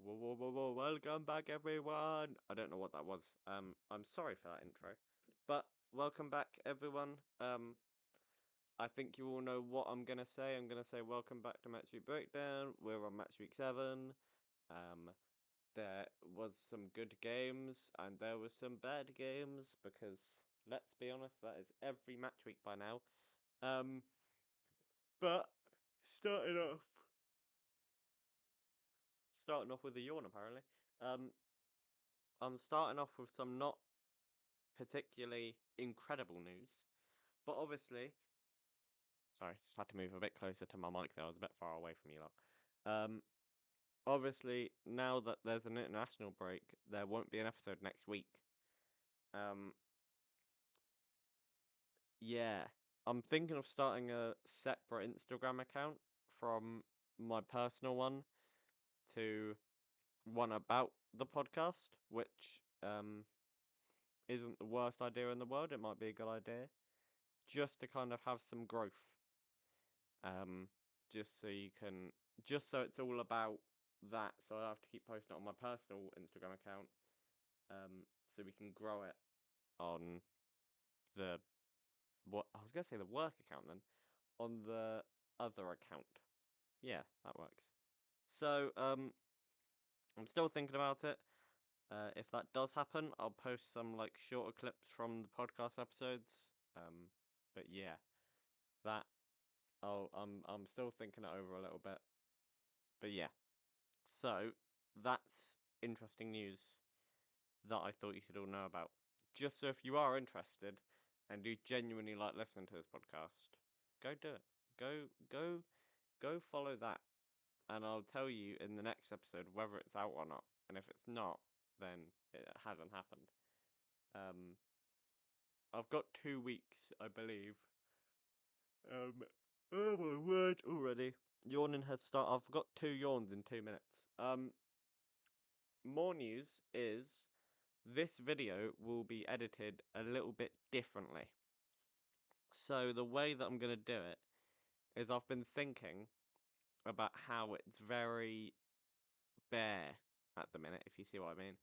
Welcome back, everyone. I don't know what that was. I'm sorry for that intro, but welcome back, everyone. I think you all know what I'm gonna say. I'm gonna say welcome back to Match Week Breakdown. We're on Match Week 7. Um, there was some good games and there was some bad games because let's be honest, that is every match week by now. But starting off with a yawn apparently. I'm starting off with some not particularly incredible news, but obviously, sorry, just had to move a bit closer to my mic there. I was a bit far away from you lot. Um, Obviously, now that there's an international break, there won't be an episode next week. Um, yeah, I'm thinking of starting a separate Instagram account from my personal one to one about the podcast, which isn't the worst idea in the world. It might be a good idea just to kind of have some growth. Um, just so you can, just so it's all about that. So I have to keep posting it on my personal Instagram account. So we can grow it on the what I was gonna say the work account then on the other account. Yeah, that works. So I'm still thinking about it. If that does happen, I'll post some like shorter clips from the podcast episodes. But yeah, that I'm still thinking it over a little bit. But yeah. So, that's interesting news that I thought you should all know about. Just so if you are interested and do genuinely like listening to this podcast, go do it. Go follow that. And I'll tell you in the next episode whether it's out or not. And if it's not, then it hasn't happened. Um, I've got 2 weeks, I believe. Oh my word, already. Yawning head start. I've got 2 yawns in 2 minutes. More news is this video will be edited a little bit differently. So the way that I'm going to do it is I've been thinking about how it's very bare at the minute, if you see what I mean.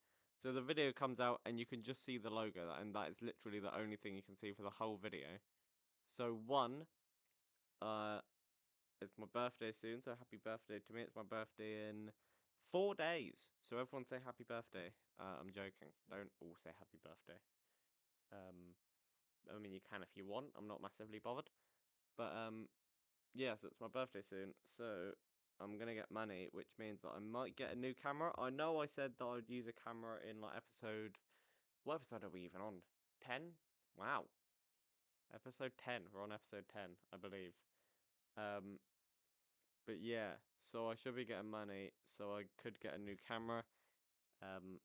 So the video comes out and you can just see the logo, and that is literally the only thing you can see for the whole video. So uh, it's my birthday soon, so happy birthday to me. It's my birthday in 4 days. So everyone say happy birthday. I'm joking. Don't all say happy birthday. Um, I mean, you can if you want. I'm not massively bothered. But yeah. So it's my birthday soon. So I'm gonna get money, which means that I might get a new camera. I know I said that I'd use a camera in like episode. What episode are we even on? 10? Wow. Episode 10. We're on episode 10, I believe. Um, but yeah. So I should be getting money, so I could get a new camera. Um,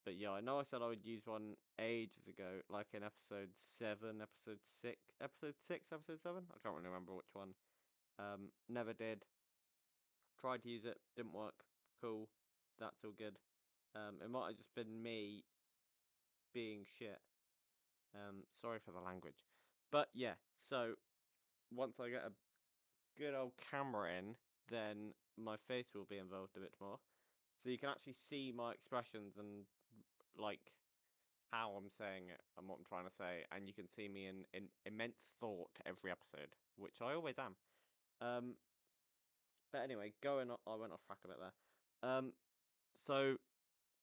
But yeah, I know I said I would use one ages ago, like in episode 7, episode 7? I can't really remember which one. Never did. Tried to use it, didn't work. Cool. That's all good. It might have just been me being shit. Sorry for the language. But yeah, so once I get a good old camera in, then my face will be involved a bit more. So you can actually see my expressions and like how I'm saying it and what I'm trying to say, and you can see me in immense thought every episode, which I always am. Um, but anyway, I went off track a bit there. So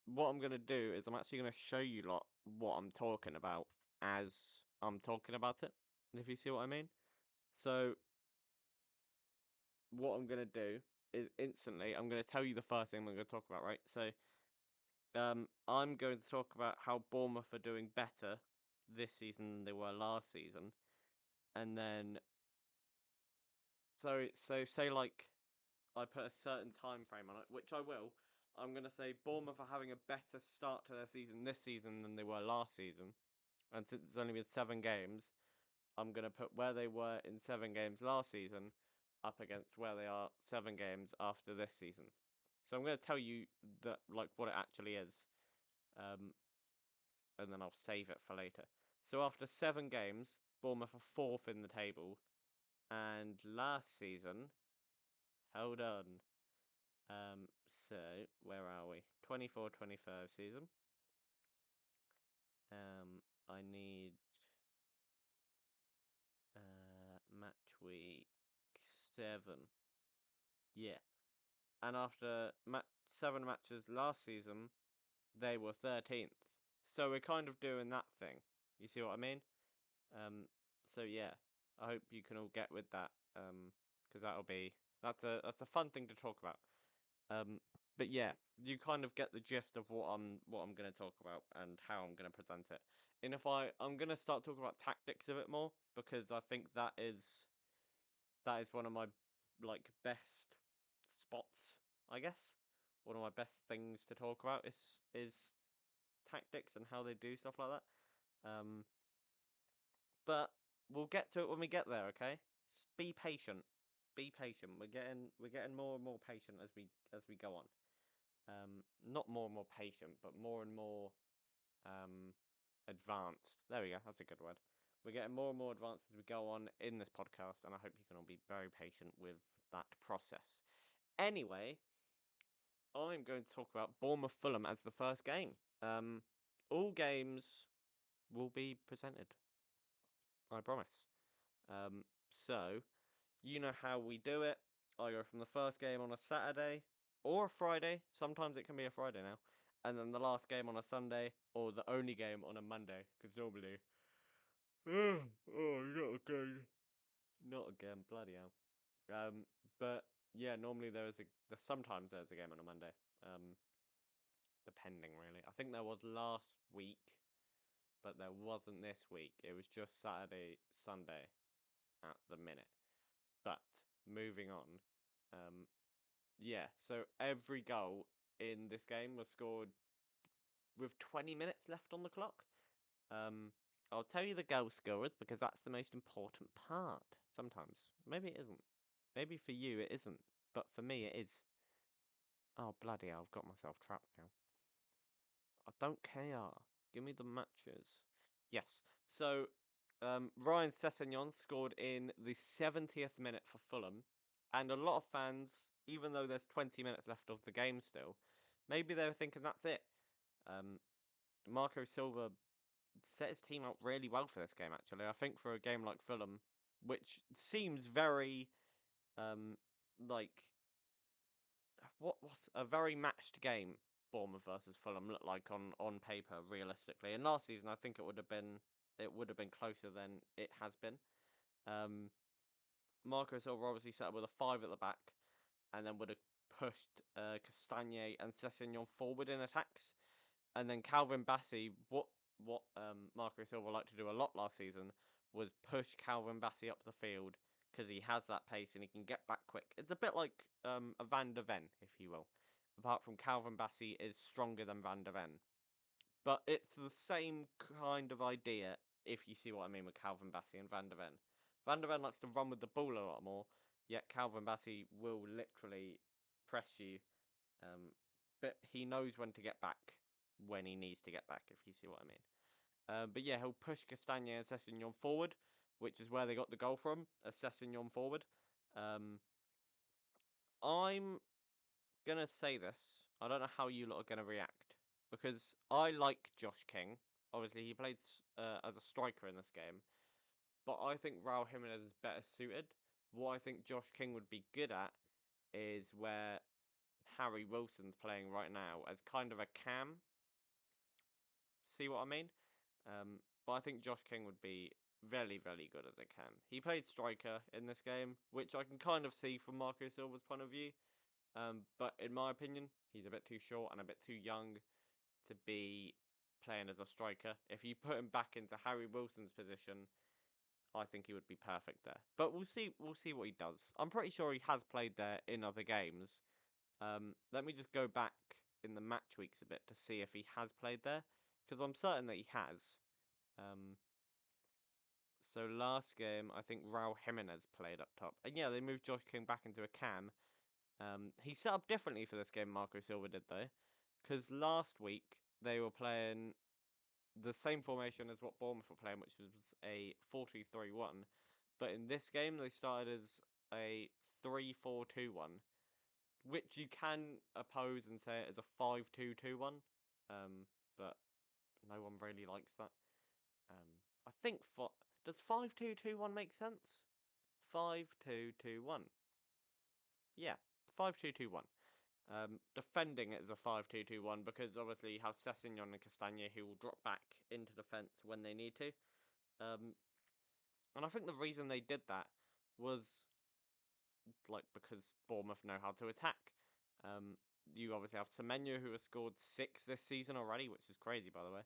what I'm gonna do is I'm actually gonna show you lot what I'm talking about as I'm talking about it, if you see what I mean. So what I'm gonna do is instantly I'm gonna tell you the first thing I'm gonna talk about, right? So I'm going to talk about how Bournemouth are doing better this season than they were last season. And then so say like I put a certain time frame on it, which I will. I'm gonna say Bournemouth are having a better start to their season this season than they were last season. And since it's only been 7 games, I'm gonna put where they were in 7 games last season up against where they are 7 games after this season. So I'm gonna tell you that like what it actually is. Um and then I'll save it for later. So after 7 games, Bournemouth are fourth in the table. And last season, hold on. So, where are we? 24-25 season. I need match week 7. Yeah. And after 7 matches last season, they were 13th. So we're kind of doing that thing. You see what I mean? So yeah, I hope you can all get with that. Because that's a fun thing to talk about. But yeah, you kind of get the gist of what I'm gonna talk about and how I'm gonna present it. And I'm gonna start talking about tactics a bit more because I think that is one of my best spots, I guess. One of my best things to talk about is tactics and how they do stuff like that. But we'll get to it when we get there, okay? Just be patient. Be patient. We're getting more and more patient as we go on. Not more and more patient, but more and more advanced. There we go. That's a good word. We're getting more and more advanced as we go on in this podcast, and I hope you can all be very patient with that process. Anyway, I'm going to talk about Bournemouth Fulham as the first game. All games will be presented. I promise. So you know how we do it. I go from the first game on a Saturday or a Friday. Sometimes it can be a Friday now, and then the last game on a Sunday or the only game on a Monday. Because normally, oh, not again, not again, bloody hell. But yeah, normally sometimes there's a game on a Monday. Depending really. I think there was last week, but there wasn't this week. It was just Saturday, Sunday at the minute. But moving on, yeah. So every goal in this game was scored with 20 minutes left on the clock. Um, I'll tell you the goal scorers because that's the most important part. Sometimes, maybe it isn't. Maybe for you it isn't, but for me it is. Oh bloody hell! I've got myself trapped now. I don't care. Give me the matches. Yes. So, Ryan Sessegnon scored in the 70th minute for Fulham, and a lot of fans, even though there's 20 minutes left of the game still, maybe they were thinking that's it. Um, Marco Silva set his team up really well for this game. Actually, I think for a game like Fulham, which seems very um, like what's a very matched game. Bournemouth versus Fulham looked like on paper, realistically. And last season, I think it would have been closer than it has been. Um, Marco Silva obviously set up with a 5 at the back, and then would have pushed Castagne and Sessegnon forward in attacks, and then Calvin Bassey. What Marco Silva liked to do a lot last season was push Calvin Bassey up the field because he has that pace and he can get back quick. It's a bit like a Van der Ven, if you will. Apart from Calvin Bassey is stronger than Van der Ven. But it's the same kind of idea, if you see what I mean with Calvin Bassey and Van der Ven. Van der Ven likes to run with the ball a lot more, yet Calvin Bassey will literally press you, but he knows when to get back when he needs to get back, if you see what I mean. But yeah, he'll push Castagne and Sessegnon forward, which is where they got the goal from, a Sessegnon forward. Um, I'm gonna say this. I don't know how you lot are gonna react because I like Josh King. Obviously, he played as a striker in this game, but I think Raul Jimenez is better suited. What I think Josh King would be good at is where Harry Wilson's playing right now as kind of a cam. See what I mean? But I think Josh King would be very, very good as a cam. He played striker in this game, which I can kind of see from Marco Silva's point of view. But in my opinion, he's a bit too short and a bit too young to be playing as a striker. If you put him back into Harry Wilson's position, I think he would be perfect there. But we'll see. We'll see what he does. I'm pretty sure he has played there in other games. Let me just go back in the match weeks a bit to see if he has played there, because I'm certain that he has. Um, so last game, I think Raul Jimenez played up top, and yeah, they moved Josh King back into a cam. He set up differently for this game, Marco Silva did though, because last week they were playing the same formation as what Bournemouth were playing, which was a 4-2-3-1. But in this game, they started as a 3-4-2-1. which you can oppose and say it as a 5-2-2-1, but no one really likes that. I think does 5-2-2-1 make sense? 5-2-2-1. Yeah, 5-2-2-1. Defending it as a 5-2-2-1 because obviously you have Sessegnon and Castagne who will drop back into defence when they need to. And I think the reason they did that was because Bournemouth know how to attack. You obviously have Semenyo who has scored 6 this season already, which is crazy by the way.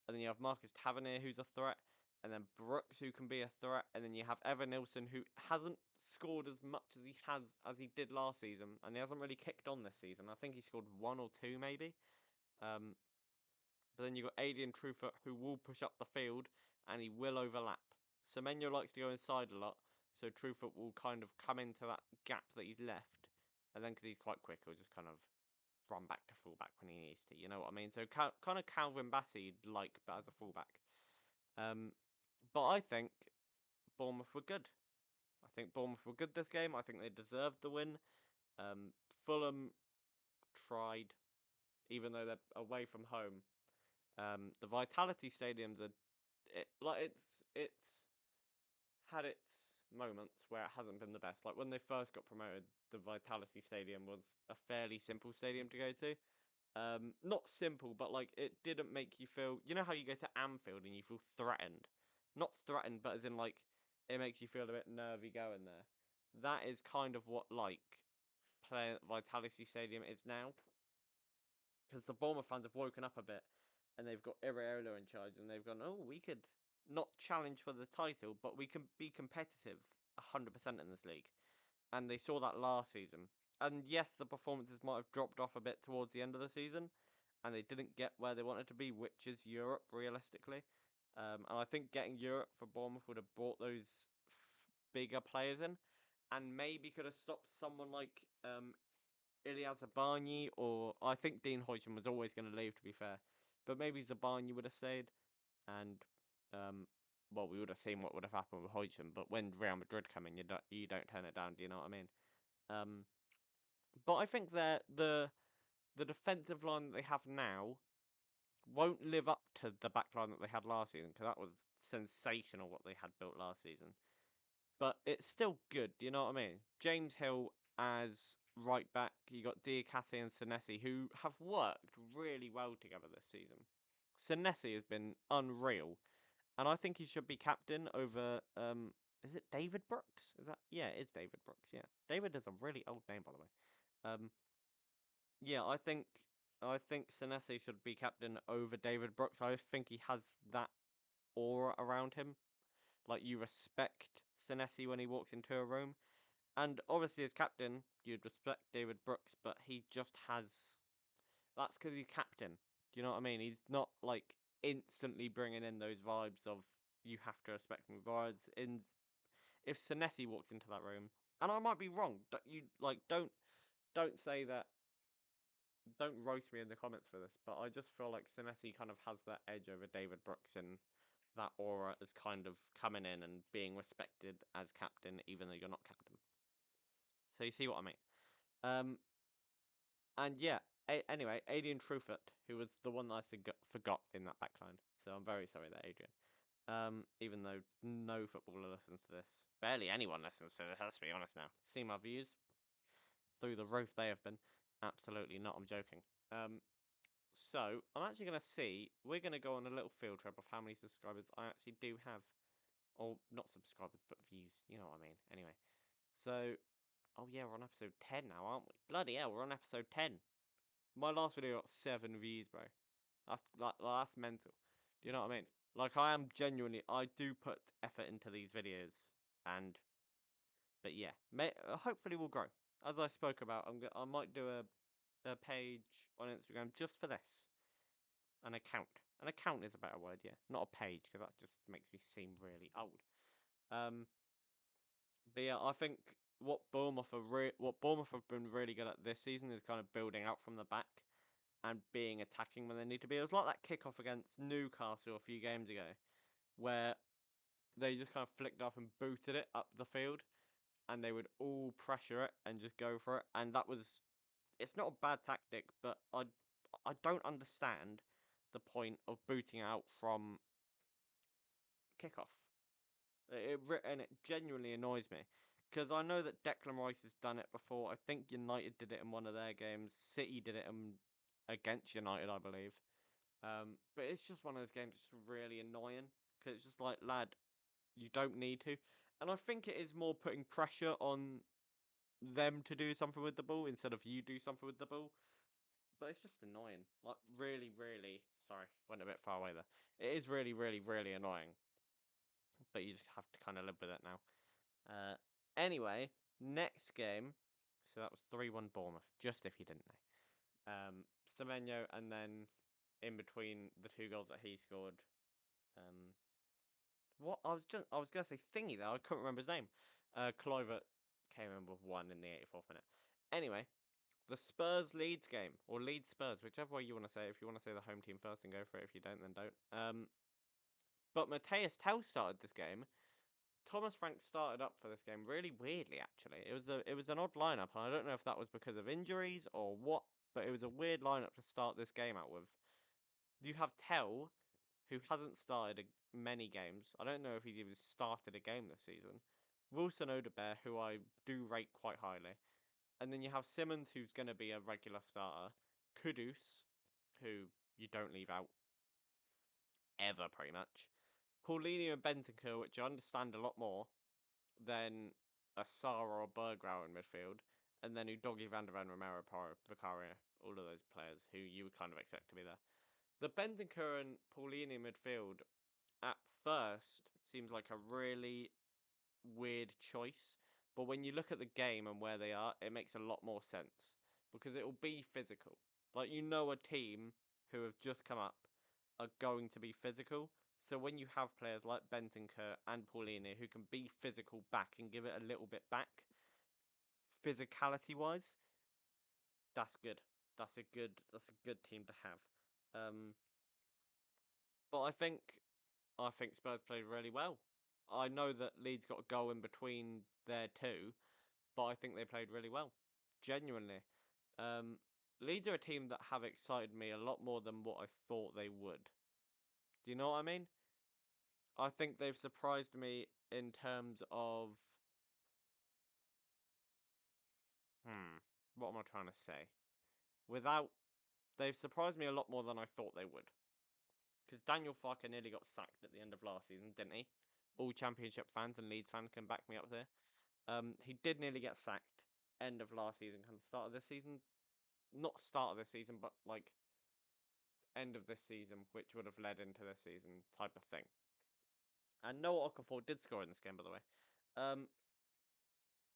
And then you have Marcus Tavernier who's a threat, and then Brooks who can be a threat, and then you have Evan Nilsson who hasn't scored as much as he did last season, and he hasn't really kicked on this season. I think he scored 1 or 2 maybe. Um, but then you've got Adrian Truffert who will push up the field and he will overlap. Semenyo likes to go inside a lot, so Truffert will kind of come into that gap that he's left, and then because he's quite quick, he'll just kind of run back to fullback when he needs to. You know what I mean? So kind of Calvin Bassey like, but as a fullback. But I think Bournemouth were good. I think Bournemouth were good this game. I think they deserved the win. Fulham tried, even though they're away from home. The Vitality Stadium's it's had its moments where it hasn't been the best. Like when they first got promoted, the Vitality Stadium was a fairly simple stadium to go to. Not simple, but like it didn't make you feel. You know how you go to Anfield and you feel threatened, not threatened, but as in like it makes you feel a bit nervy going there. That is kind of what like playing at Vitality Stadium is now, because the Bournemouth fans have woken up a bit, and they've got Iraola in charge, and they've gone, oh, we could not challenge for the title, but we can be competitive 100% in this league. And they saw that last season. And yes, the performances might have dropped off a bit towards the end of the season, and they didn't get where they wanted to be, which is Europe, realistically. And I think getting Europe for Bournemouth would have brought those bigger players in, and maybe could have stopped someone like Ilya Zabarnyi, or I think Dean Huijsen was always going to leave, to be fair. But maybe Zabarnyi would have stayed, and well, we would have seen what would have happened with Huijsen. But when Real Madrid come in, you don't turn it down. Do you know what I mean? Um, but I think that the defensive line that they have now won't live up to the back line that they had last season, because that was sensational what they had built last season. But it's still good. Do you know what I mean? James Hill as right back. You got Diakate and Senesi, who have worked really well together this season. Senesi has been unreal, and I think he should be captain over. Is it David Brooks? Is that yeah? It's David Brooks. Yeah, David is a really old name, by the way. Um, yeah, I think Senesi should be captain over David Brooks. I think he has that aura around him. Like you respect Senesi when he walks into a room. And obviously, as captain, you'd respect David Brooks, but he just has. That's because he's captain. Do you know what I mean? He's not like instantly bringing in those vibes of you have to respect him. Vibes in if Senesi walks into that room, and I might be wrong. You like don't say that. Don't roast me in the comments for this, but I just feel like Senesi kind of has that edge over David Brooks, and that aura is kind of coming in and being respected as captain, even though you're not captain. So you see what I mean? Um, And yeah, anyway, Adrian Truffert, who was the one that I forgot in that backline. So I'm very sorry there, Adrian. Even though no footballer listens to this, barely anyone listens to this. Let's be honest now. See my views through the roof they have been. Absolutely not. I'm joking. So I'm actually gonna see. We're gonna go on a little field trip of how many subscribers I actually do have, or not subscribers, but views. You know what I mean. Anyway, so oh yeah, we're on episode 10 now, aren't we? Bloody hell, we're on episode 10. My last video got 7 views, bro. That's mental. Do you know what I mean? Like I am genuinely, I do put effort into these videos, and but yeah, hopefully we'll grow. As I spoke about, I might do a page on Instagram just for this, an account. An account is a better word, yeah, not a page because that just makes me seem really old. Um, but yeah, I think what Bournemouth have been really good at this season is kind of building out from the back and being attacking when they need to be. It was like that kickoff against Newcastle a few games ago, where they just kind of flicked up and booted it up the field, and they would all pressure it and just go for it. And that was it's not a bad tactic, but I don't understand the point of booting out from kickoff. And it genuinely annoys me because I know that Declan Rice has done it before. I think United did it in one of their games. City did it against United, I believe. But it's just one of those games that's really annoying because it's just like, lad, you don't need to. And I think it is more putting pressure on them to do something with the ball instead of you do something with the ball. But it's just annoying. Like, really, really. Sorry, went a bit far away there. It is really, really, really annoying. But you just have to kind of live with it now. Uh, anyway, next game. So that was 3-1 Bournemouth, just if you didn't know. Semenyo, and then in between the two goals that he scored. Um, what I was gonna say Thingy there. I couldn't remember his name. Kluivert came in with one in the 84th minute. Anyway, the Spurs Leeds game, or Leeds Spurs, whichever way you want to say it. If you want to say the home team first, then go for it. If you don't, then don't. But Mateus Tell started this game. Thomas Frank started up for this game really weirdly. Actually, it was an odd lineup, and I don't know if that was because of injuries or what, but it was a weird lineup to start this game out with. You have Tell, who hasn't started many games. I don't know if he's even started a game this season. Wilson Odobert, who I do rate quite highly. And then you have Simmons, who's going to be a regular starter. Kudus, who you don't leave out ever, pretty much. Paulinho and Bentancur, which I understand a lot more than a Sara or Bergwijn in midfield. And then Udogi, Van der Ven, Romero, Porro, Vicario, all of those players who you would kind of expect to be there. The Bentancur and Paulinho midfield at first seems like a really weird choice, but when you look at the game and where they are, it makes a lot more sense because it will be physical. Like, you know, a team who have just come up are going to be physical. So when you have players like Bentancur and Paulinho who can be physical back and give it a little bit back, physicality wise, that's good. That's a good team to have. Um, but I think Spurs played really well. I know that Leeds got a goal in between their two, but I think they played really well. Genuinely. Um, Leeds are a team that have excited me a lot more than what I thought they would. Do you know what I mean? I think they've surprised me in terms of what am I trying to say? Without they've surprised me a lot more than I thought they would. Because Daniel Farke nearly got sacked at the end of last season, didn't he? All Championship fans and Leeds fans can back me up there. He did nearly get sacked end of last season, kind of start of this season. Not start of this season, but like end of this season, which would have led into this season type of thing. And Noah Okafor did score in this game, by the way. Um,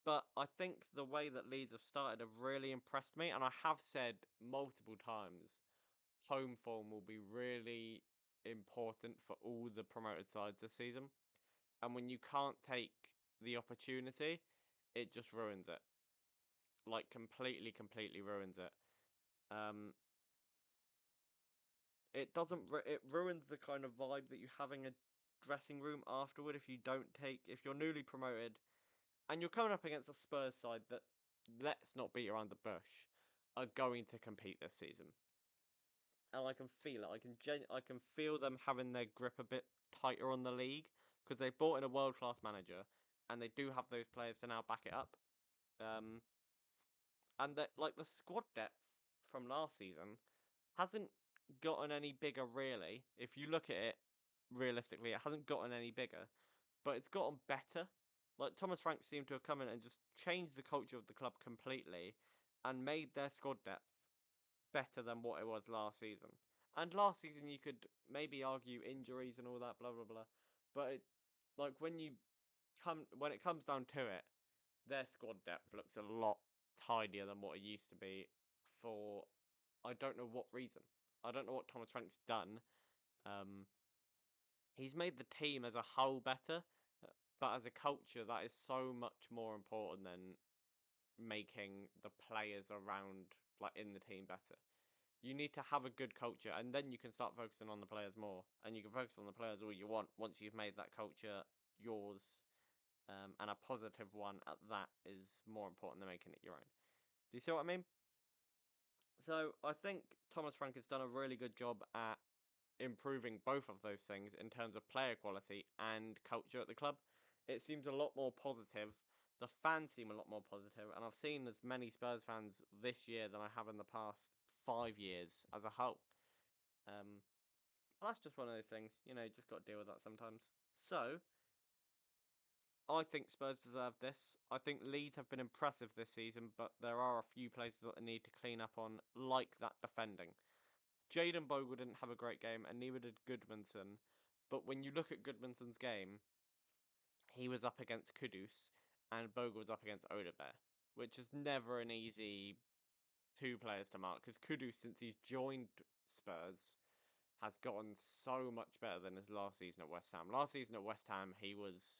but I think the way that Leeds have started have really impressed me, and I have said multiple times, home form will be really important for all the promoted sides this season. And when you can't take the opportunity, it just ruins it. Like, completely, completely ruins it. Um, it doesn't. It ruins the kind of vibe that you have in a dressing room afterward if you don't take. If you're newly promoted and you're coming up against a Spurs side that, let's not beat around the bush, are going to compete this season, and I can feel it. I can feel them having their grip a bit tighter on the league because they brought in a world class manager, and they do have those players to now back it up. Um, and that like the squad depth from last season hasn't gotten any bigger really. If you look at it realistically, it hasn't gotten any bigger, but it's gotten better. Like Thomas Frank seemed to have come in and just changed the culture of the club completely and made their squad depth better than what it was last season. And last season you could maybe argue injuries and all that blah blah blah, but like when it comes down to it, their squad depth looks a lot tidier than what it used to be for I don't know what reason. I don't know what Thomas Frank's done. Um, he's made the team as a whole better, but as a culture, that is so much more important than making the players around, like in the team, better. You need to have a good culture, and then you can start focusing on the players more. And you can focus on the players all you want once you've made that culture yours, and a positive one at that is more important than making it your own. Do you see what I mean? So I think Thomas Frank has done a really good job at improving both of those things in terms of player quality and culture at the club. It seems a lot more positive. The fans seem a lot more positive, and I've seen as many Spurs fans this year than I have in the past 5 years as a whole. Um, that's just one of those things, you just got to deal with that sometimes. So, I think Spurs deserve this. I think Leeds have been impressive this season, but there are a few places that they need to clean up on, like that defending. Jayden Bogle didn't have a great game, and neither did Goodmanson. But when you look at Goodmanson's game, he was up against Kudus, and Bogle was up against Odebear, which is never an easy two players to mark, because Kudus, since he's joined Spurs, has gotten so much better than his last season at West Ham. Last season at West Ham, he was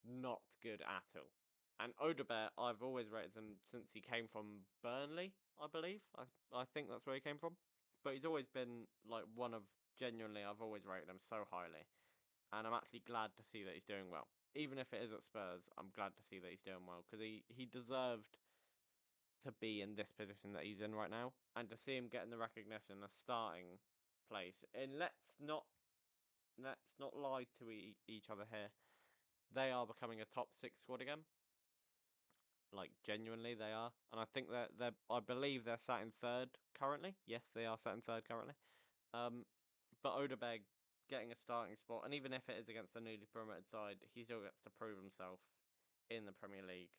not good at all. And Odebear, I've always rated him since he came from Burnley, I believe. I think that's where he came from. But he's always been like one of genuinely, I've always rated him so highly. And I'm actually glad to see that he's doing well. Even if it is at Spurs, I'm glad to see that he's doing well because he deserved to be in this position that he's in right now, and to see him getting the recognition, a starting place. And let's not lie to each other here. They are becoming a top six squad again. Like genuinely, they are, and I think they're. I believe they're sat in third currently. Yes, they are sat in third currently. Um, but Odeberg getting a starting spot, and even if it is against a newly promoted side, he still gets to prove himself in the Premier League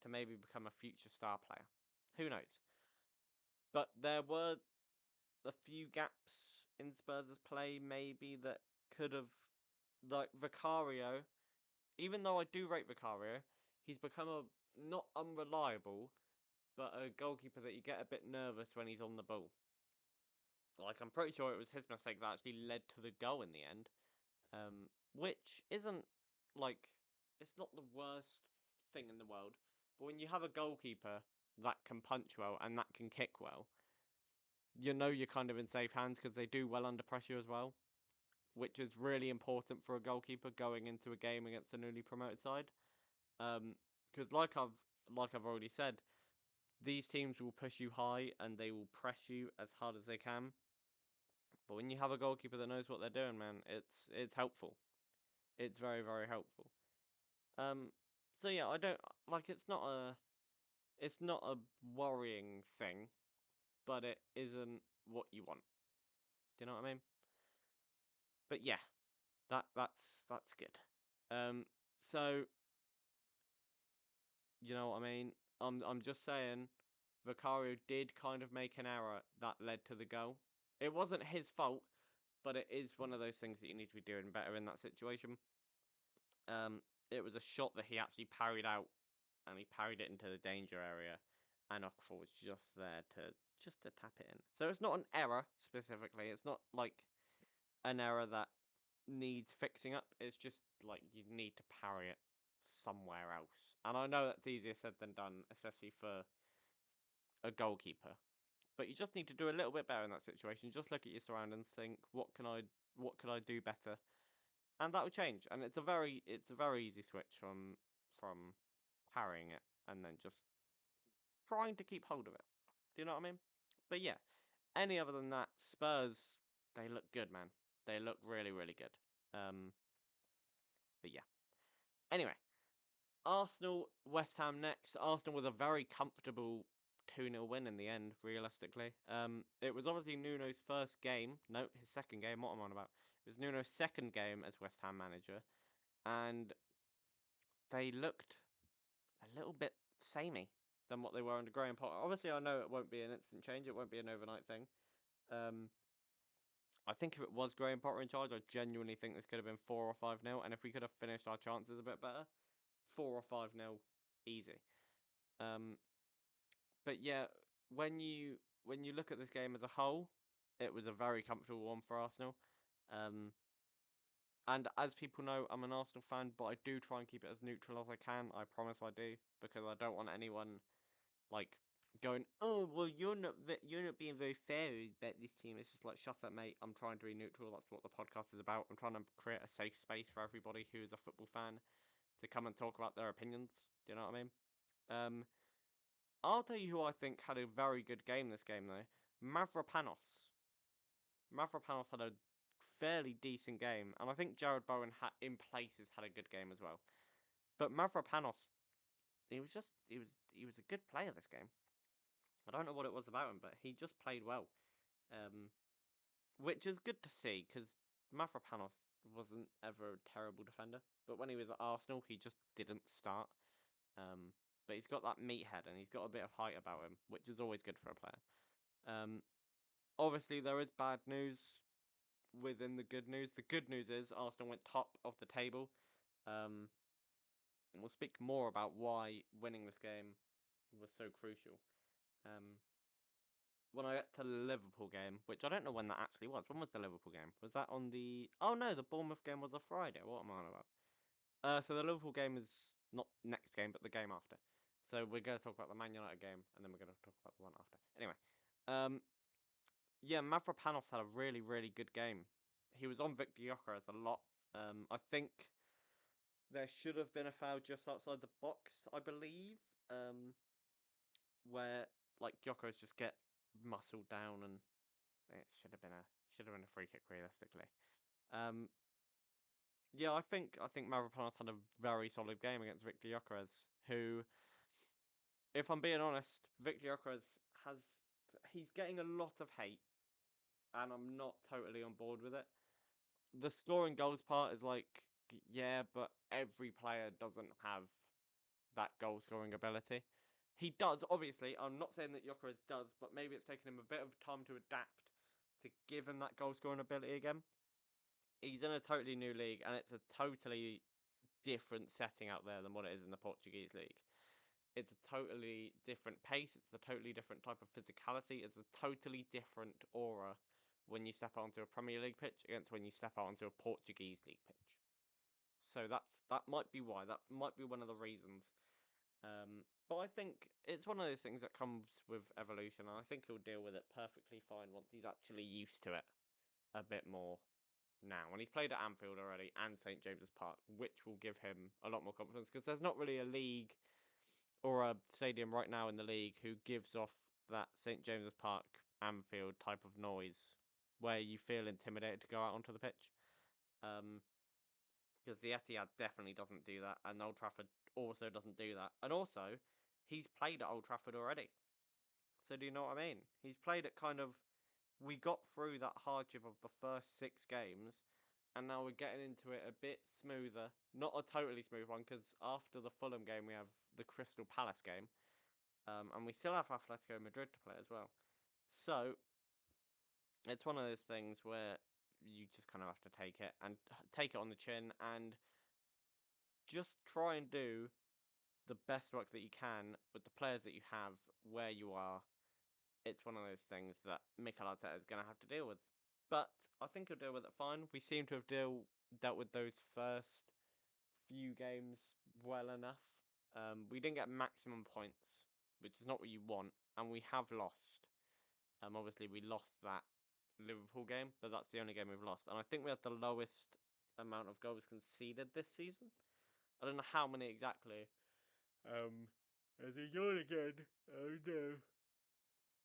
to maybe become a future star player. Who knows? But there were a few gaps in Spurs' play, maybe that could have, like Vicario. Even though I do rate Vicario, he's become a not unreliable, but a goalkeeper that you get a bit nervous when he's on the ball. Like I'm pretty sure it was his mistake that actually led to the goal in the end. Which isn't like it's not the worst thing in the world. But when you have a goalkeeper that can punch well and that can kick well, you're kind of in safe hands because they do well under pressure as well, which is really important for a goalkeeper going into a game against a newly promoted side. Because like I've already said, these teams will push you high and they will press you as hard as they can. But when you have a goalkeeper that knows what they're doing, man, it's helpful. It's very, very helpful. Um, so yeah, I don't like it's not a worrying thing, but it isn't what you want. Do you know what I mean? But yeah, that's good. Um, so you know what I mean? I'm just saying, Vicario did kind of make an error that led to the goal. It wasn't his fault, but it is one of those things that you need to be doing better in that situation. It was a shot that he actually parried out, and he parried it into the danger area, and Okafor was just to tap it in. So it's not an error specifically. It's not like an error that needs fixing up. It's just like you need to parry it somewhere else. And I know that's easier said than done, especially for a goalkeeper. But you just need to do a little bit better in that situation. Just look at your surroundings, think what could I do better, and that will change. And it's a very easy switch from parrying it and then just trying to keep hold of it. Do you know what I mean? But yeah, any other than that, Spurs they look good, man. They look really, really good. Um, but yeah. Anyway, Arsenal, West Ham next. Arsenal with a very comfortable 2-0 win in the end, realistically. It was obviously Nuno's first game. No, his second game. What am I on about? It was Nuno's second game as West Ham manager, and they looked a little bit samey than what they were under Graham Potter. Obviously, I know it won't be an instant change. It won't be an overnight thing. Um, I think if it was Graham Potter in charge, I genuinely think this could have been 4 or 5-0. And if we could have finished our chances a bit better, 4 or 5-0, easy. Um, but yeah, when you look at this game as a whole, it was a very comfortable one for Arsenal. Um, and as people know, I'm an Arsenal fan, but I do try and keep it as neutral as I can. I promise I do, because I don't want anyone like going, "Oh, well, you're not being very fair about this team." It's just like, shut up, mate. I'm trying to be neutral. That's what the podcast is about. I'm trying to create a safe space for everybody who is a football fan to come and talk about their opinions. Do you know what I mean? Um, I'll tell you who I think had a very good game this game, though. Mavropanos. Mavropanos had a fairly decent game, and I think Jared Bowen in places had a good game as well. But Mavropanos, he was a good player this game. I don't know what it was about him, but he just played well. Um, which is good to see, because Mavropanos wasn't ever a terrible defender. But when he was at Arsenal, he just didn't start. But he's got that meathead, and he's got a bit of height about him, which is always good for a player. Um, obviously, there is bad news within the good news. The good news is Arsenal went top of the table. And we'll speak more about why winning this game was so crucial. Um, when I get to the Liverpool game, which I don't know when that actually was. When was the Liverpool game? Was that on the? Oh no, the Bournemouth game was a Friday. What am I on about? So the Liverpool game is not next game, but the game after. So we're going to talk about the Man United game, and then we're going to talk about the one after. Anyway, um, yeah, Mavropanos had a really, really good game. He was on Victor Gyökeres a lot. I think there should have been a foul just outside the box, I believe, where like Gyökeres just get muscled down, and it should have been a free kick realistically. Um, yeah, I think Mavropanos had a very solid game against Victor Gyökeres, who, if I'm being honest, Victor Gyökeres he's getting a lot of hate, and I'm not totally on board with it. The scoring goals part is like, yeah, but every player doesn't have that goal scoring ability. He does, obviously. I'm not saying that Gyökeres does, but maybe it's taken him a bit of time to adapt to give him that goal scoring ability again. He's in a totally new league, and it's a totally different setting out there than what it is in the Portuguese league. It's a totally different pace. It's a totally different type of physicality. It's a totally different aura when you step onto a Premier League pitch against when you step out onto a Portuguese league pitch. So that might be why. That might be one of the reasons. But I think it's one of those things that comes with evolution, and I think he'll deal with it perfectly fine once he's actually used to it a bit more now. When he's played at Anfield already and St James's Park, which will give him a lot more confidence, because there's not really a league or a stadium right now in the league who gives off that St James's Park, Anfield type of noise where you feel intimidated to go out onto the pitch. Um, because the Etihad definitely doesn't do that, and Old Trafford also doesn't do that. And also, he's played at Old Trafford already. So do you know what I mean? He's played at kind of. We got through that hardship of the first 6 games, and now we're getting into it a bit smoother. Not a totally smooth one, because after the Fulham game, we have the Crystal Palace game, and we still have Atletico Madrid to play as well. So it's one of those things where you just kind of have to take it and take it on the chin and just try and do the best work that you can with the players that you have where you are. It's one of those things that Mikel Arteta is going to have to deal with. But I think he'll deal with it fine. We seem to have dealt with those first few games well enough. We didn't get maximum points, which is not what you want, and we have lost. Obviously we lost that Liverpool game, but that's the only game we've lost. And I think we had the lowest amount of goals conceded this season. I don't know how many exactly. As he yawn again. Oh no.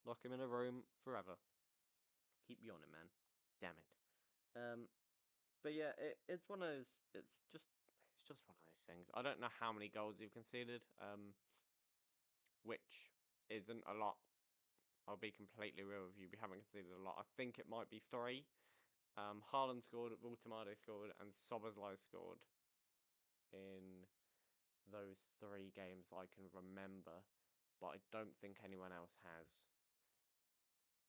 Lock him in a room forever. Keep yawning, man. Damn it. Um, but yeah, it's one of those. It's just one of those things. I don't know how many goals you've conceded. Which isn't a lot. I'll be completely real with you. We haven't conceded a lot. I think it might be 3. Haaland scored, Voltemade scored, and Szoboszlai scored in those 3 games I can remember, but I don't think anyone else has.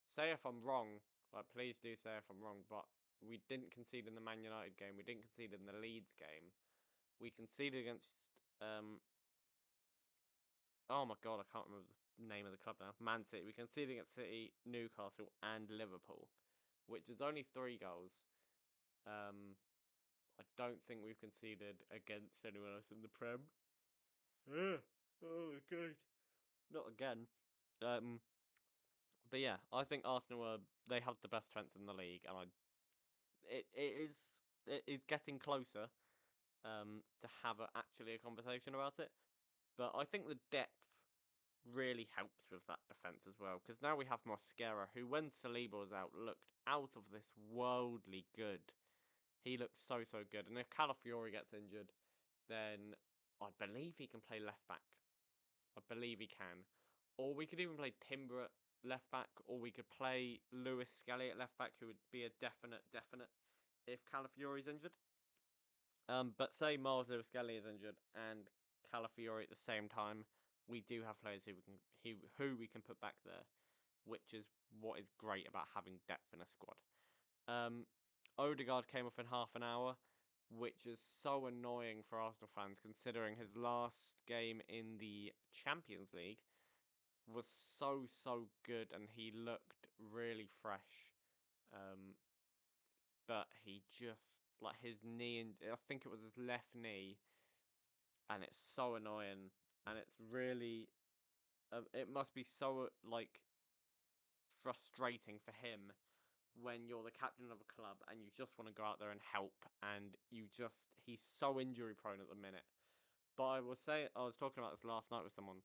Say if I'm wrong, like please do say if I'm wrong, but we didn't concede in the Man United game, we didn't concede in the Leeds game. We conceded against oh my god, I can't remember the name of the club now. Man City. We conceded against City, Newcastle, and Liverpool, which is only 3 goals. Um I don't think we've conceded against anyone else in the Prem. Yeah. Oh my god. Not again. Um, but yeah, I think Arsenal they have the best defense in the league, and it is getting closer to have actually a conversation about it. But I think the depth really helps with that defense as well. Because now we have Mosquera, who, when Saliba was out, looked out of this worldly good. He looks so, so good. And if Calafiori gets injured, then I believe he can play left back. I believe he can. Or we could even play Timber at left back, or we could play Lewis Skelly at left back, who would be a definite if Calafiori's injured. But say Miles Lewis Skelly is injured and Calafiori at the same time, we do have players who we can put back there, which is what is great about having depth in a squad. Um, Odegaard came off in half an hour, which is so annoying for Arsenal fans, considering his last game in the Champions League was so, so good and he looked really fresh. Um, but he just, like, his knee, and I think it was his left knee, and it's so annoying, and it's really, it must be so, like, frustrating for him when you're the captain of a club and you just want to go out there and help, and he's so injury prone at the minute. But I was talking about this last night with someone,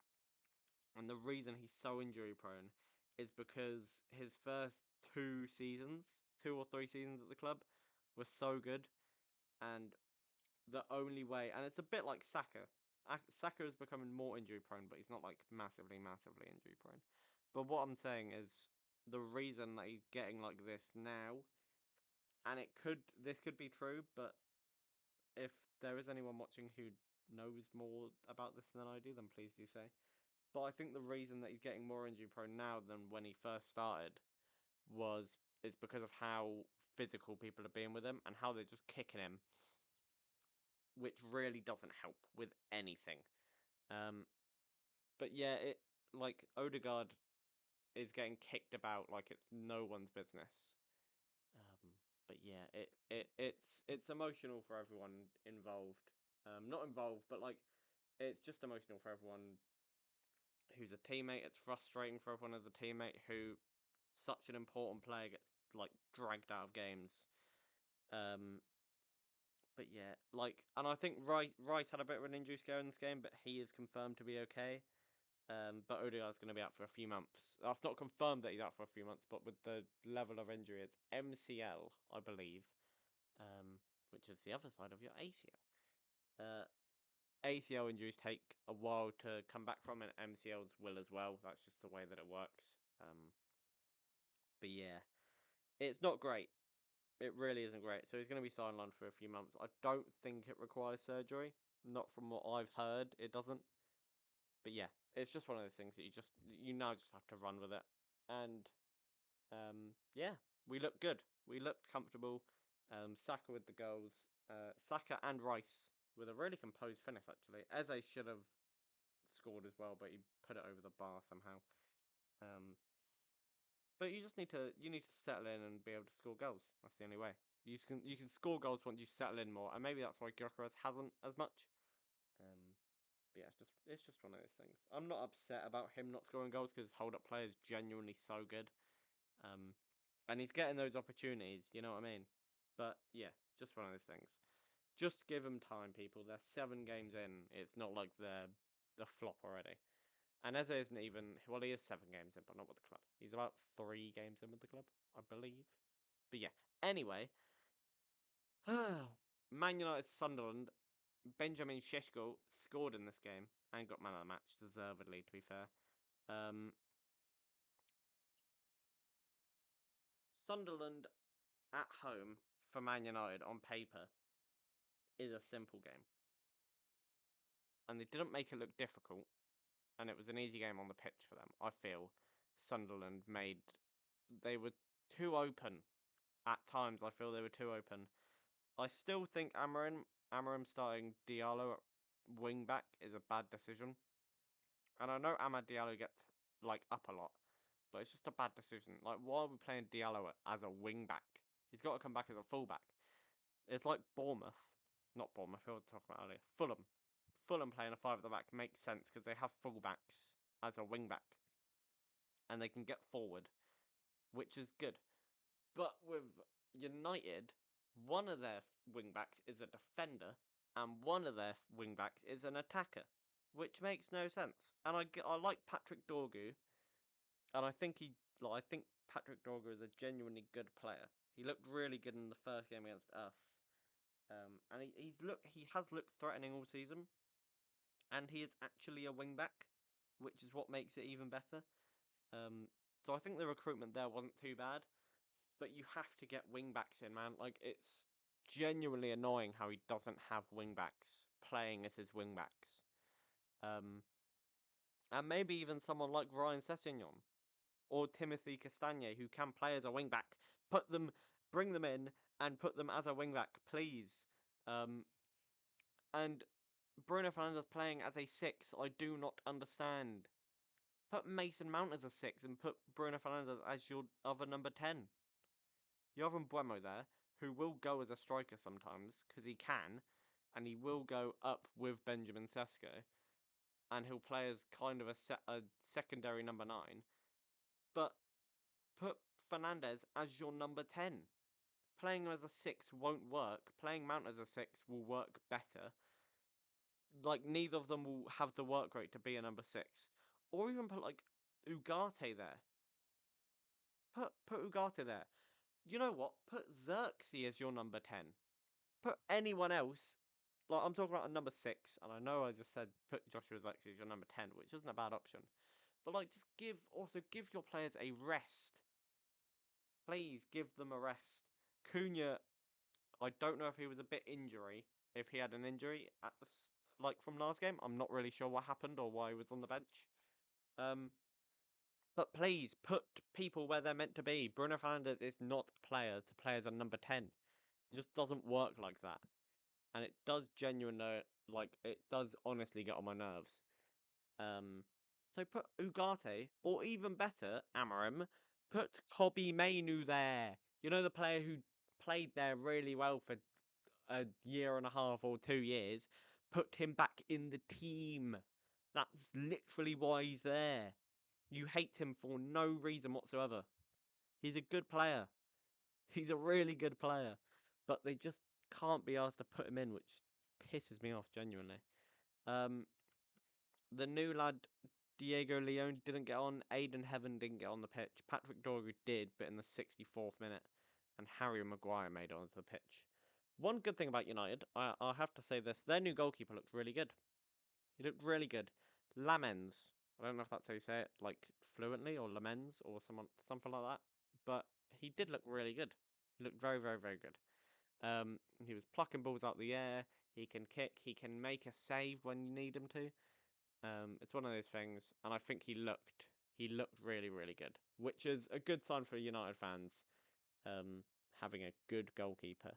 and the reason he's so injury prone is because his first 2 or 3 seasons at the club were so good, and the only way, and it's a bit like Saka. Saka is becoming more injury prone, but he's not like massively, massively injury prone. But what I'm saying is the reason that he's getting like this now, and this could be true, but if there is anyone watching who knows more about this than I do, then please do say. But I think the reason that he's getting more injury prone now than when he first started is because of how physical people are being with him and how they're just kicking him, which really doesn't help with anything. Um, but yeah, it like Odegaard is getting kicked about like it's no one's business. Um, but yeah, it's emotional for everyone involved. Not involved, but like it's just emotional for everyone who's a teammate. It's frustrating for everyone as a teammate who such an important player gets like dragged out of games. Um, but yeah, like, and I think Rice had a bit of an injury scare in this game, but he is confirmed to be okay. But Odegaard's going to be out for a few months. That's not confirmed that he's out for a few months, but with the level of injury, it's MCL, I believe, which is the other side of your ACL. Uh, ACL injuries take a while to come back from, and MCLs will as well. That's just the way that it works. But yeah, it's not great. It really isn't great. So he's going to be sidelined for a few months. I don't think it requires surgery. Not from what I've heard, it doesn't. But yeah, it's just one of those things that you now just have to run with it. And yeah, we looked good. We looked comfortable. Saka with the goals. Saka and Rice with a really composed finish actually. Eze should have scored as well, but he put it over the bar somehow. Um, but you need to settle in and be able to score goals. That's the only way. You can score goals once you settle in more, and maybe that's why Gyökeres hasn't as much. Um, but yeah, it's just one of those things. I'm not upset about him not scoring goals because hold up play is genuinely so good. Um, and he's getting those opportunities. You know what I mean? But yeah, just one of those things. Just give them time, people. They're 7 games in. It's not like they're the flop already. And Eze isn't even. Well, he is 7 games in, but not with the club. He's about 3 games in with the club, I believe. But yeah. Anyway, Man United Sunderland. Benjamin Šeško scored in this game and got man of the match, deservedly, to be fair. Um, Sunderland at home for Man United on paper is a simple game. And they didn't make it look difficult, and it was an easy game on the pitch for them. I feel Sunderland they were too open at times. I feel they were too open. I still think Amarim starting Diallo at wing back is a bad decision. And I know Amad Diallo gets like up a lot, but it's just a bad decision. Like, why are we playing Diallo as a wing back? He's got to come back as a fullback. It's like Bournemouth, not Bournemouth. Who I was talking about earlier? Fulham. Fulham playing a five at the back makes sense because they have fullbacks as a wing back, and they can get forward, which is good. But with United, one of their wing backs is a defender, and one of their wing backs is an attacker. which makes no sense. And I like Patrick Dorgu, and I think Patrick Dorgu is a genuinely good player. He looked really good in the first game against us. And he has looked threatening all season, and he is actually a wing back, which is what makes it even better. So I think the recruitment there wasn't too bad, but you have to get wing backs in, man. Like, it's genuinely annoying how he doesn't have wing backs playing as his wing backs. And maybe even someone like Ryan Sessegnon or Timothy Castagne, who can play as a wing back. Bring them in and put them as a wing back, please. And Bruno Fernandes playing as a 6, I do not understand. Put Mason Mount as a 6 and put Bruno Fernandes as your other number 10. You have Mbeumo there, who will go as a striker sometimes, because he can, and he will go up with Benjamin Sesko, and he'll play as kind of a secondary number 9. But put Fernandes as your number 10. Playing as a 6 won't work. Playing Mount as a 6 will work better. Like, neither of them will have the work rate to be a number 6. Or even put, like, Ugarte there. Put Ugarte there. You know what? Put Xerxes as your number 10. Put anyone else. Like, I'm talking about a number 6, and I know I just said put Joshua Xerxes as your number 10, which isn't a bad option. But, like, just give your players a rest. Please give them a rest. Cunha, I don't know if he was a bit injury. If he had an injury at like from last game, I'm not really sure what happened or why he was on the bench. But please put people where they're meant to be. Bruno Fernandes is not a player to play as a number 10. It just doesn't work like that, and it does it does honestly get on my nerves. So put Ugarte, or even better, Amarim, put Kobbie Mainoo there. You know, the player who played there really well for a year and a half or 2 years. Put him back in the team. That's literally why he's there. You hate him for no reason whatsoever. He's a good player. He's a really good player. But they just can't be asked to put him in, which pisses me off genuinely. The new lad Diego Leone didn't get on. Aiden Heaven didn't get on the pitch. Patrick Dorgu did, but in the 64th minute. And Harry Maguire made it onto the pitch. One good thing about United, I have to say this, their new goalkeeper looked really good. He looked really good. Lamens. I don't know if that's how you say it, like fluently, or Lamens, or something like that. But he did look really good. He looked very, very, very good. He was plucking balls out the air. He can kick. He can make a save when you need him to. It's one of those things, and I think he looked really, really good, which is a good sign for United fans. Having a good goalkeeper.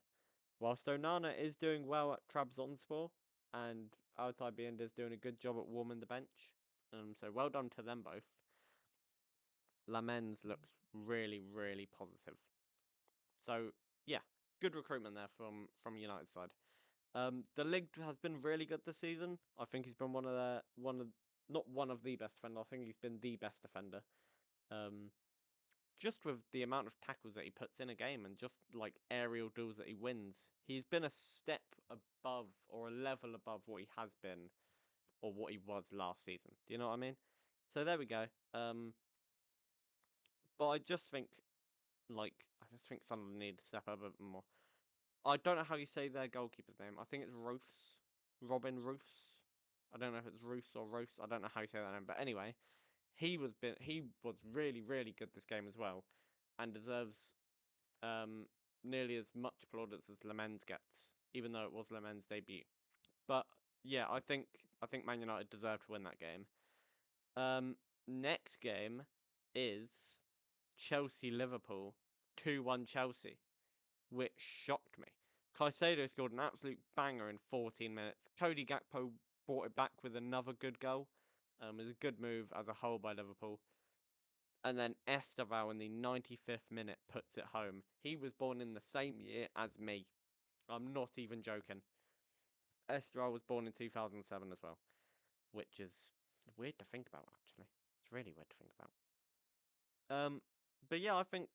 Whilst Onana is doing well at Trabzonspor, and Altay Bayindir is doing a good job at warming the bench. So well done to them both. Lamens looks really, really positive. So yeah, good recruitment there from United side. De Ligt has been really good this season. I think he's been not one of the best defenders. I think he's been the best defender. Just with the amount of tackles that he puts in a game and just like aerial duels that he wins, he's been a step above or a level above what he has been or what he was last season. Do you know what I mean? So there we go. But I just think Sunderland need to step up a bit more. I don't know how you say their goalkeeper's name. I think it's Roofs. Robin Roofs. I don't know if it's Roofs or Roofs. I don't know how you say that name. But anyway, he was really, really good this game as well. And deserves nearly as much plaudits as Lamens gets, even though it was Lamens' debut. But yeah, I think Man United deserved to win that game. Next game is Chelsea-Liverpool, 2-1 Chelsea, which shocked me. Caicedo scored an absolute banger in 14 minutes. Cody Gakpo brought it back with another good goal. It was a good move as a whole by Liverpool. And then Esteval in the 95th minute puts it home. He was born in the same year as me. I'm not even joking. Esteval was born in 2007 as well, which is weird to think about, actually. It's really weird to think about. But yeah, I think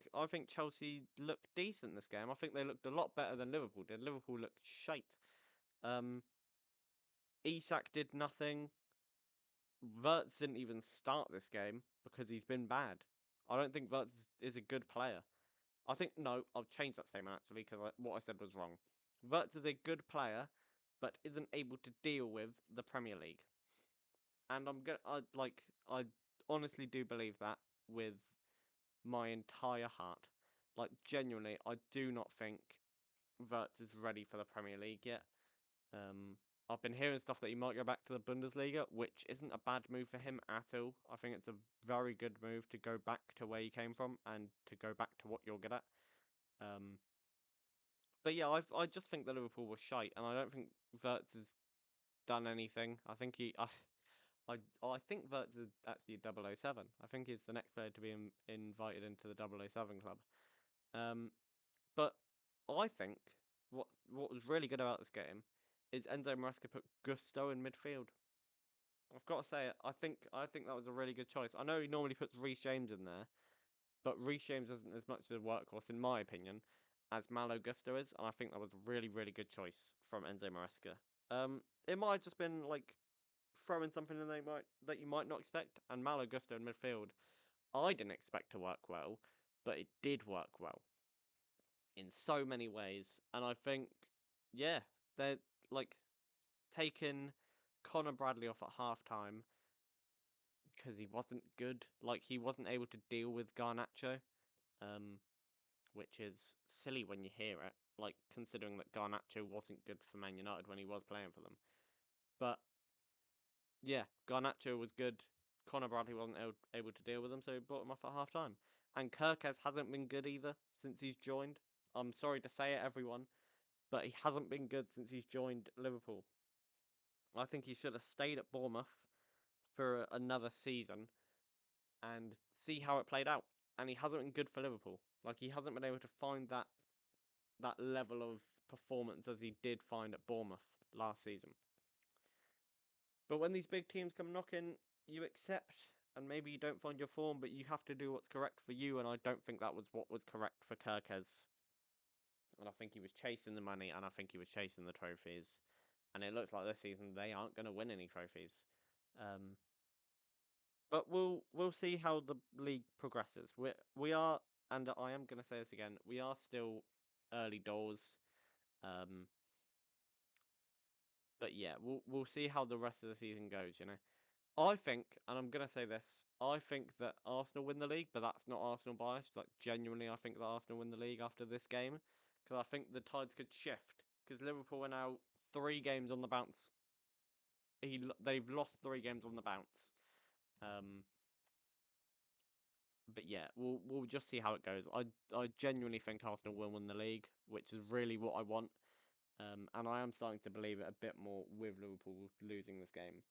Chelsea looked decent this game. I think they looked a lot better than Liverpool did. Liverpool looked shite. Isak did nothing. Wirtz didn't even start this game because he's been bad. I don't think Wirtz is a good player. I think no, I'll change that statement actually because what I said was wrong. Wirtz is a good player, but isn't able to deal with the Premier League. And I honestly do believe that with my entire heart. Like genuinely, I do not think Wirtz is ready for the Premier League yet. Um, I've been hearing stuff that he might go back to the Bundesliga, which isn't a bad move for him at all. I think it's a very good move to go back to where you came from and to go back to what you're good at. Um, but yeah, I just think that Liverpool was shite, and I don't think Wirtz has done anything. I think I think Wirtz is actually 007. I think he's the next player to be invited into the 007 club. Um, but I think what was really good about this game is Enzo Maresca put Gusto in midfield. I've got to say it. I think that was a really good choice. I know he normally puts Reece James in there, but Reece James isn't as much of a workhorse, in my opinion, as Malo Gusto is, and I think that was a really, really good choice from Enzo Maresca. It might have just been like throwing something in that you might not expect, and Malo Gusto in midfield, I didn't expect to work well, but it did work well in so many ways, and I think, yeah, they're like taking Connor Bradley off at halftime because he wasn't good. Like he wasn't able to deal with Garnacho, um, which is silly when you hear it. Like considering that Garnacho wasn't good for Man United when he was playing for them. But yeah, Garnacho was good. Connor Bradley wasn't able to deal with him, so he brought him off at half time. And Kirkes hasn't been good either since he's joined. I'm sorry to say it, everyone, but he hasn't been good since he's joined Liverpool. I think he should have stayed at Bournemouth for another season and see how it played out. And he hasn't been good for Liverpool. Like he hasn't been able to find that level of performance as he did find at Bournemouth last season. But when these big teams come knocking, you accept, and maybe you don't find your form, but you have to do what's correct for you. And I don't think that was what was correct for Kirkes. And I think he was chasing the money, and I think he was chasing the trophies. And it looks like this season they aren't going to win any trophies. Um, but we'll see how the league progresses. We are, and I am going to say this again. We are still early doors. Um, but yeah, we'll see how the rest of the season goes. You know, I think, and I'm gonna say this, I think that Arsenal win the league, but that's not Arsenal biased. Like genuinely, I think that Arsenal win the league after this game because I think the tides could shift because Liverpool are now 3 games on the bounce. They've lost 3 games on the bounce. Um, but yeah, we'll just see how it goes. I genuinely think Arsenal will win the league, which is really what I want. And I am starting to believe it a bit more with Liverpool losing this game.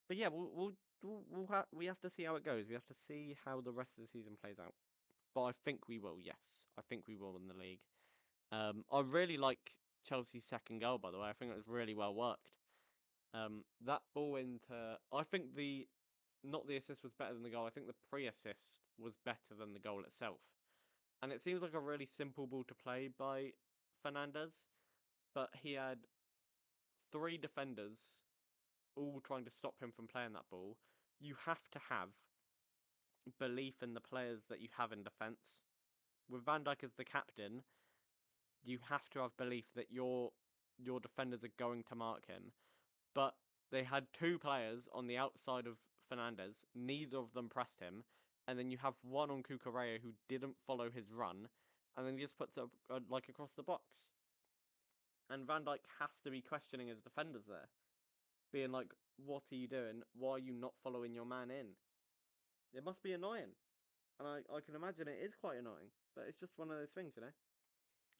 But yeah, we have to see how it goes. We have to see how the rest of the season plays out. But I think we will. Yes, I think we will win the league. I really like Chelsea's second goal. By the way, I think it was really well worked. That ball into I think the not the assist was better than the goal. I think the pre-assist was better than the goal itself. And it seems like a really simple ball to play by Fernandez, but he had 3 defenders all trying to stop him from playing that ball. You have to have belief in the players that you have in defence. With Van Dijk as the captain, you have to have belief that your defenders are going to mark him. But they had 2 players on the outside of Fernandez. Neither of them pressed him, and then you have one on Cucurella who didn't follow his run, and then he just puts it like across the box. And Van Dijk has to be questioning his defenders there, being like, "What are you doing? Why are you not following your man in?" It must be annoying. And I can imagine it is quite annoying, but it's just one of those things, you know.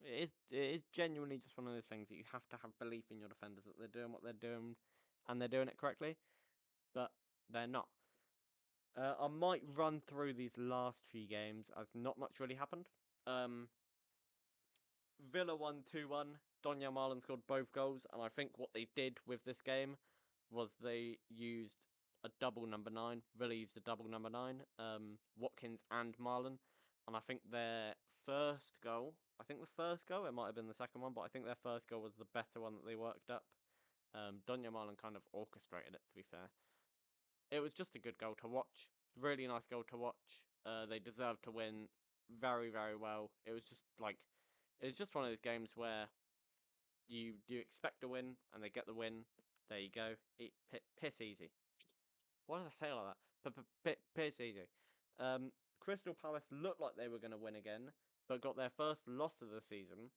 It is genuinely just one of those things that you have to have belief in your defenders that they're doing what they're doing, and they're doing it correctly, but they're not. I might run through these last few games as not much really happened. Um, Villa won 2-1. Donyell Marlin scored both goals, and I think what they did with this game was they used a double number 9. Villa used a double number 9, Watkins and Marlin. And I think their first goal, it might have been the second one, but I think their first goal was the better one that they worked up. Donyell Marlin kind of orchestrated it, to be fair. it was just a good goal to watch. Really nice goal to watch. They deserved to win very, very well. It was just like, it was just one of those games where you do expect a win and they get the win. There you go. Piss easy. Why did I say like that? Piss easy. Crystal Palace looked like they were going to win again, but got their first loss of the season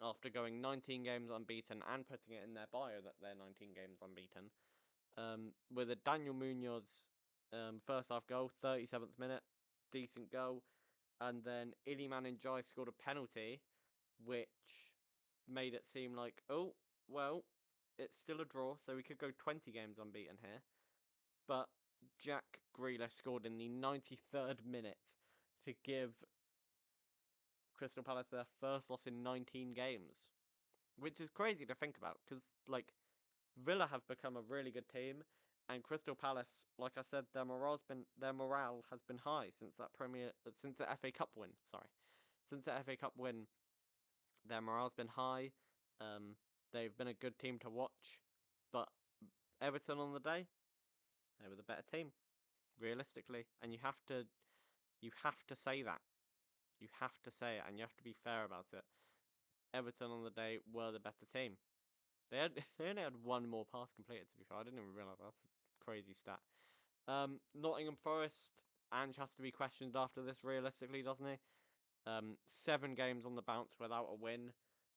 after going 19 games unbeaten and putting it in their bio that they're 19 games unbeaten. With a Daniel Munoz first half goal, 37th minute, decent goal, and then Iliman Ndiaye scored a penalty, which made it seem like, oh, well, it's still a draw, so we could go 20 games unbeaten here. But Jack Grealish scored in the 93rd minute to give Crystal Palace their first loss in 19 games, which is crazy to think about because, like, Villa have become a really good team, and Crystal Palace, like I said, their morale has been high since the FA Cup win. Sorry, since the FA Cup win, their morale's been high. Um, they've been a good team to watch, but Everton on the day, they were the better team, realistically, and you have to say that. You have to say it, and you have to be fair about it. Everton on the day were the better team. They only had one more pass completed. To be fair, I didn't even realise that's a crazy stat. Nottingham Forest. Ange has to be questioned after this, realistically, doesn't he? 7 games on the bounce without a win.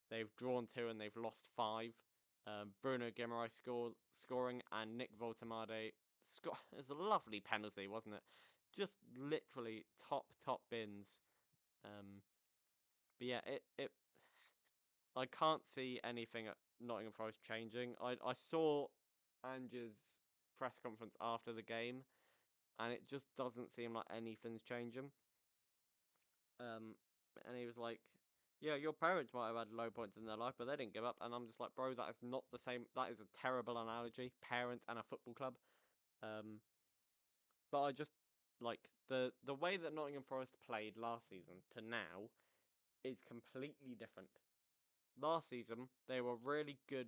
They've drawn 2 and they've lost 5. Bruno Guimaraes scoring and Nick Voltemade score. It's a lovely penalty, wasn't it? Just literally top bins. Um, but yeah, it I can't see anything at Nottingham Forest changing. I saw Ange's press conference after the game, and it just doesn't seem like anything's changing. Um, and he was like, "Yeah, your parents might have had low points in their life, but they didn't give up." And I'm just like, "Bro, that is not the same. That is a terrible analogy. Parent and a football club." Um, but I just like the way that Nottingham Forest played last season to now is completely different. Last season, they were really good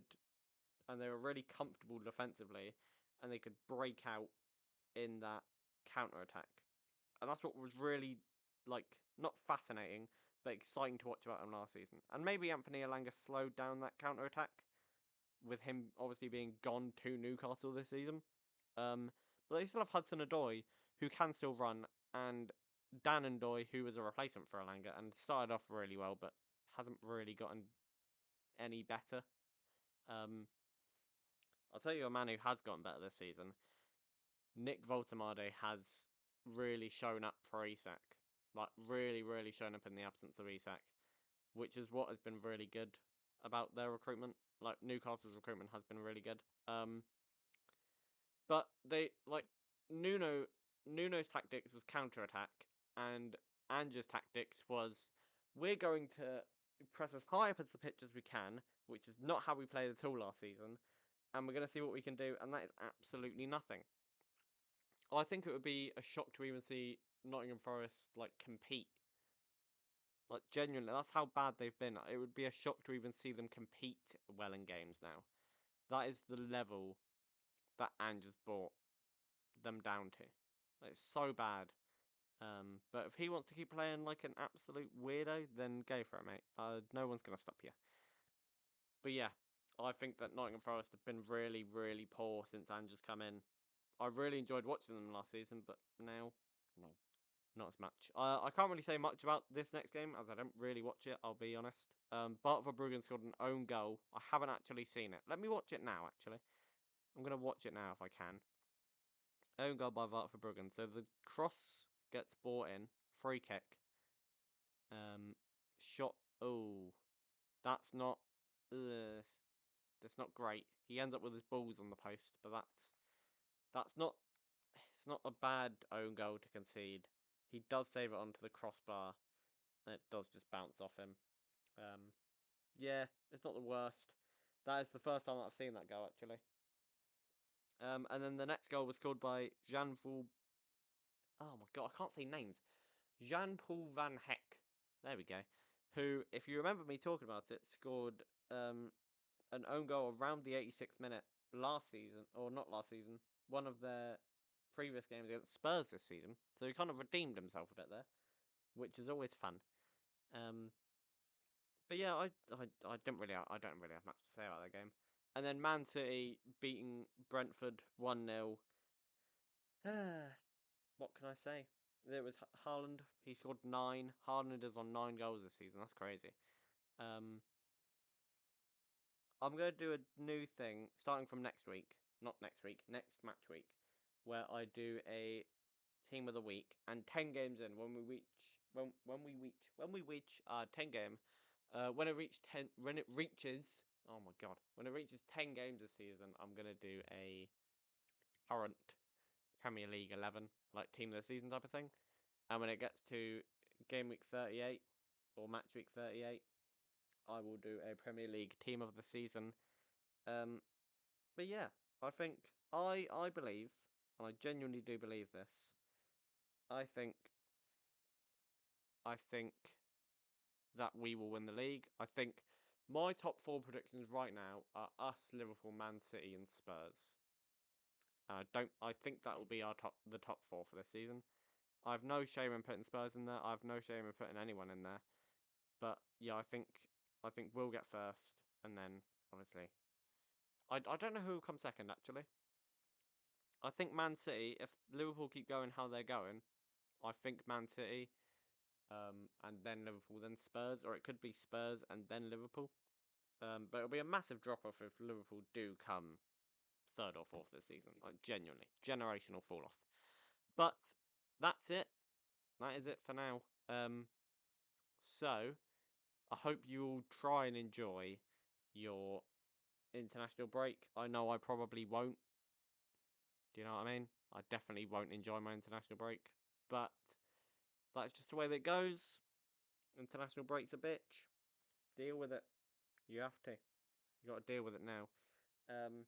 and they were really comfortable defensively, and they could break out in that counter attack. And that's what was really like not fascinating, but exciting to watch about him last season. And maybe Anthony Elanga slowed down that counter attack with him obviously being gone to Newcastle this season. Um, but they still have Hudson Odoi who can still run, and Dan Ndoye who was a replacement for Elanga and started off really well, but hasn't really gotten any better. Um, I'll tell you a man who has gotten better this season. Nick Voltemade has really shown up for Isak. Like, really, really shown up in the absence of Isak, which is what has been really good about their recruitment. Like, Newcastle's recruitment has been really good. But they, like, Nuno, Nuno's tactics was counter attack, and Ange's tactics was we're going to press as high up as the pitch as we can, which is not how we played at all last season, and we're going to see what we can do, and that is absolutely nothing. I think it would be a shock to even see Nottingham Forest like compete. Like genuinely, that's how bad they've been. It would be a shock to even see them compete well in games now. That is the level that Ange has brought them down to. Like, it's so bad. But if he wants to keep playing like an absolute weirdo, then go for it, mate. No one's gonna stop you. But yeah, I think that Nottingham Forest have been really, really poor since Ange has come in. I really enjoyed watching them last season, but now, no. Not as much. I can't really say much about this next game as I don't really watch it. I'll be honest. Bart Verbruggen scored an own goal. I haven't actually seen it. Let me watch it now. Actually, I'm gonna watch it now if I can. Own goal by Bart Verbruggen. So the cross gets brought in. Free kick. Um, shot. Oh, that's not. Uh, that's not great. He ends up with his balls on the post, but that's not. It's not a bad own goal to concede. He does save it onto the crossbar. It does just bounce off him. Um, yeah, it's not the worst. That is the first time that I've seen that goal, actually. And then the next goal was scored by Jean Paul. Oh my god, I can't say names. Jean Paul Van Heck. There we go. Who, if you remember me talking about it, scored an own goal around the 86th minute last season, or not last season. one of their previous games against Spurs this season, so he kind of redeemed himself a bit there, which is always fun. But yeah, I don't really have much to say about that game. And then Man City beating Brentford 1-0. What can I say? There was Haaland. He scored 9. Haaland is on 9 goals this season. That's crazy. Um, I'm gonna do a new thing starting from next week. Not next week. Next match week, where I do a team of the week, and 10 games in, when we reach 10 game, when it reaches, oh my god, when it reaches 10 games this season, I'm gonna do a current Premier League 11, like team of the season type of thing. And when it gets to game week 38 or match week 38, I will do a Premier League team of the season. Um, but yeah, I believe, and I genuinely do believe this. I think I think that we will win the league. I think my top four predictions right now are us, Liverpool, Man City, and Spurs. I think that will be the top four for this season. I have no shame in putting Spurs in there. I have no shame in putting anyone in there. But yeah, I think we'll get first, and then obviously I don't know who will come second actually. I think Man City. If Liverpool keep going how they're going, I think Man City, and then Liverpool, then Spurs, or it could be Spurs and then Liverpool. But it'll be a massive drop off if Liverpool do come third or fourth this season. Like genuinely, generational fall off. But that's it. That is it for now. So I hope you all try and enjoy your international break. I know I probably won't. Do you know what I mean? I definitely won't enjoy my international break. But that's just the way that it goes. International break's a bitch. Deal with it. You have to. You got to deal with it now. Um,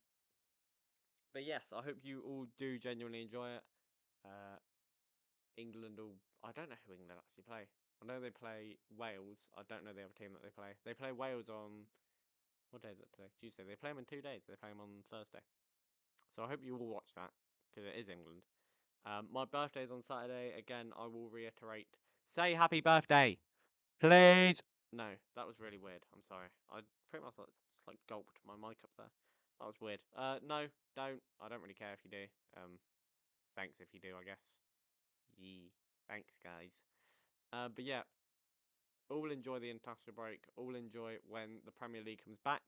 but yes, I hope you all do genuinely enjoy it. Uh, England will. I don't know who England actually play. I know they play Wales. I don't know the other team that they play. They play Wales on. What day is it today? Tuesday. They play them in 2 days. They play them on Thursday. So I hope you all watch that because it is England. My birthday's on Saturday. Again, I will reiterate. Say happy birthday, please. No, that was really weird. I'm sorry. I pretty much just gulped my mic up there. That was weird. No, don't. I don't really care if you do. Thanks if you do, I guess. Yee. Thanks, guys. But yeah, all enjoy the international break. All enjoy when the Premier League comes back.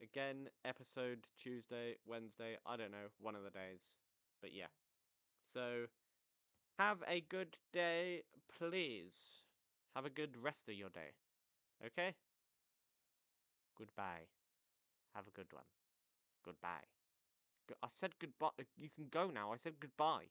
Again, episode Tuesday, Wednesday. I don't know, one of the days. But yeah. So have a good day, please. Have a good rest of your day. Okay? Goodbye. Have a good one. Goodbye. I said goodbye. You can go now. I said goodbye.